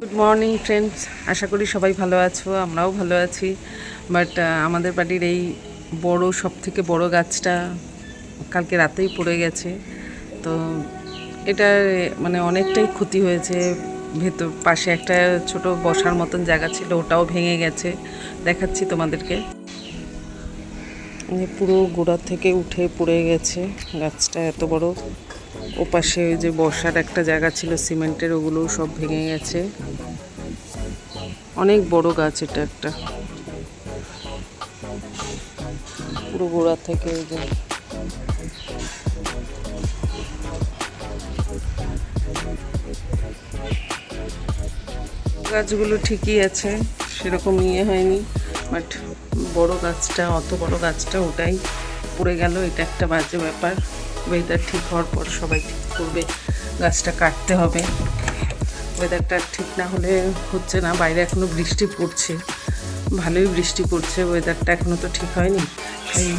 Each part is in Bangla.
গুড মর্নিং ফ্রেন্ডস, আশা করি সবাই ভালো আছো, আমরাও ভালো আছি। বাট আমাদের বাড়ির এই সবথেকে বড় গাছটা কালকে রাতেই পড়ে গেছে। তো এটার মানে অনেকটাই ক্ষতি হয়েছে। ভেতর পাশে একটা ছোট বসার মতন জায়গা ছিল, ওটাও ভেঙে গেছে। দেখাচ্ছি তোমাদেরকে। পুরো গোড়া থেকে উঠে পড়ে গেছে গাছটা, এত বড়। ওপাশে ওই যে বসার একটা জায়গা ছিল সিমেন্টের, ওগুলোও সব ভেঙে গেছে। অনেক বড় গাছ এটা একটা, পুরো গোড়া থেকে ওই যে গাছগুলো ঠিকই আছে, সেরকম হয়নি। বাট বড় গাছটা, অত বড় গাছটা ওটাই পড়ে গেল। এটা একটা বাজে ব্যাপার। ওয়েদার ঠিক হওয়ার পর সবাই ঠিক করবে, গাছটা কাটতে হবে। ওয়েদারটা ঠিক না হলে হচ্ছে না। বাইরে এখনও বৃষ্টি পড়ছে, ভালোই বৃষ্টি পড়ছে। ওয়েদারটা এখনও তো ঠিক হয়নি। এই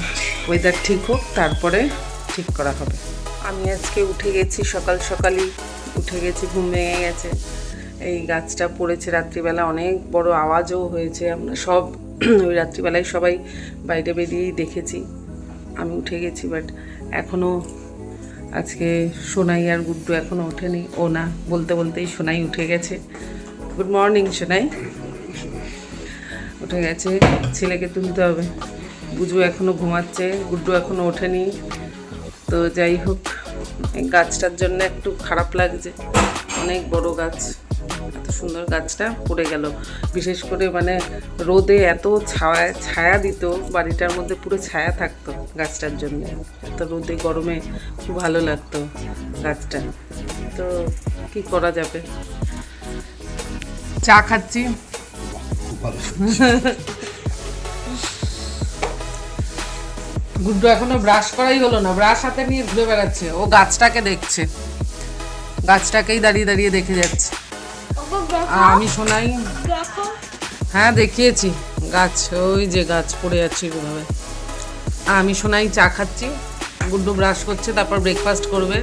ওয়েদার ঠিক হোক, তারপরে ঠিক করা হবে। আমি আজকে উঠে গেছি, সকাল সকালই উঠে গেছি, ঘুম ভেঙে গেছে। এই গাছটা পড়েছে রাত্রিবেলা, অনেক বড় আওয়াজও হয়েছে। আমরা সব ওই রাত্রিবেলায় সবাই বাইরে বেরিয়েই দেখেছি। আমি উঠে গেছি, বাট এখনও আজকে সোনাই আর গুড্ডু এখনও ওঠেনি। ও না, বলতে বলতেই সোনাই উঠে গেছে। Good morning Sonai. উঠে গেছে, ছেলেকে তুলতে হবে। বুঝু এখনও ঘুমাচ্ছে, গুড্ডু এখনও ওঠেনি। তো যাই হোক, এই গাছটার জন্য একটু খারাপ লাগছে। অনেক বড় গাছ, এত সুন্দর গাছটা পড়ে গেল। বিশেষ করে মানে রোদে এত ছায়া দিত, বাড়িটার মধ্যে পুরো ছায়া থাকতো গাছটার জন্য। এত রোদে গরমে খুব ভালো লাগতো গাছটা। তো কি করা যাবে, চা খাচ্ছি। গুড্ডু এখনো ব্রাশ করাই হলো না, ব্রাশ হাতে নিয়ে ঘুরে বেড়াচ্ছে। ও গাছটাকে দেখছে, গাছটাকেই দাঁড়িয়ে দাঁড়িয়ে দেখে যাচ্ছে। আর আমি শোনাই, হ্যাঁ দেখিয়েছি গাছ, ওই যে গাছ পড়ে যাচ্ছে এভাবে। আর আমি শোনাই চা খাচ্ছি, গুড্ডু ব্রাশ করছে, তারপর ব্রেকফাস্ট করবে।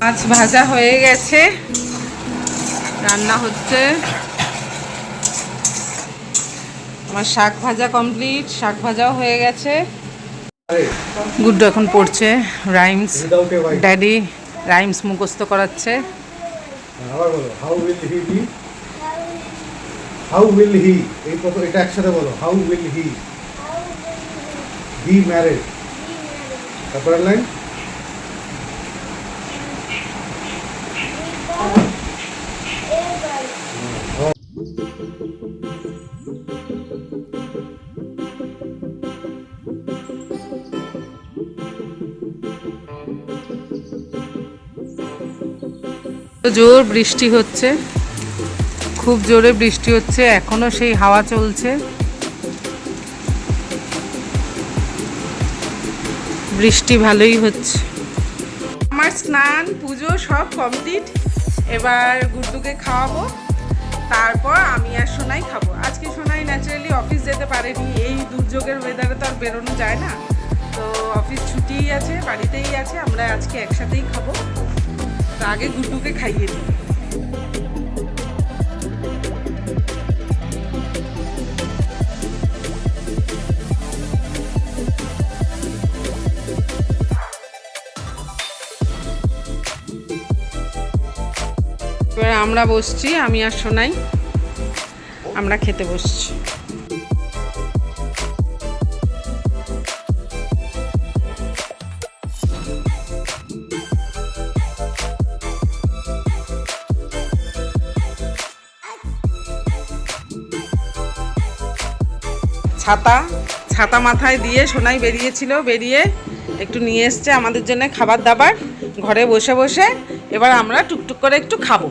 মাছ ভাজা হয়ে গেছে, রান্না হচ্ছে। আমার শাক ভাজা কমপ্লিট, শাক ভাজাও হয়ে গেছে। গুড্ডু এখন পড়ছে রাইমস, ড্যাডি রাইমস মুখস্থ করাচ্ছে। হাউ উইল হি, এই কথা এটা একসাথে বলো। How will he be married. তারপরের লাইন, জোর বৃষ্টি হচ্ছে, খুব জোরে বৃষ্টি হচ্ছে, এখনো সেই হাওয়া চলছে। বৃষ্টি ভালোই হচ্ছে। আমার স্নান পুজো সব কমপ্লিট। এবার গুড্ডুকে খাওয়াবো, তারপর আমি আর সোনাই খাবো। আজকে সোনাই ন্যাচারালি অফিস যেতে পারেনি, এই দুর্যোগের ওয়েদারে তো আর বেরোনো যায় না। তো অফিস ছুটিই আছে, বাড়িতেই আছে। আমরা আজকে একসাথেই খাবো। তো আগে গুড্ডুকে খাইয়ে দিই। এবার আমরা বসছি, আমি আর সোনাই, আমরা খেতে বসছি। ছাতা মাথায় দিয়ে সোনাই বেরিয়েছিল, বেরিয়ে একটু নিয়ে এসছে আমাদের জন্য খাবার দাবার। ঘরে বসে বসে এবার আমরা টুকটুক করে একটু খাবো।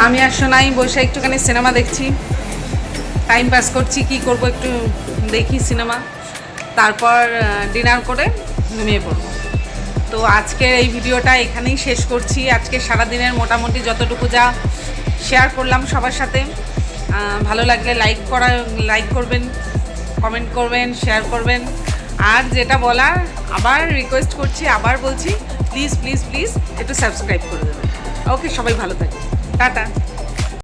আমি আর সোনাই বসে একটুখানি সিনেমা দেখছি, টাইম পাস করছি, কি করব একটু দেখি সিনেমা, তারপর ডিনার করে ঘুমিয়ে পড়বো। তো আজকের এই ভিডিওটা এখানেই শেষ করছি। আজকে সারাদিনের মোটামুটি যতটুকু যা শেয়ার করলাম সবার সাথে। ভালো লাগলে লাইক করবেন, কমেন্ট করবেন, শেয়ার করবেন। আর যেটা বলার, আবার রিকোয়েস্ট করছি, আবার বলছি, প্লিজ প্লিজ প্লিজ একটু সাবস্ক্রাইব করে দেবেন। ওকে, সবাই ভালো থাকবেন, টাটা।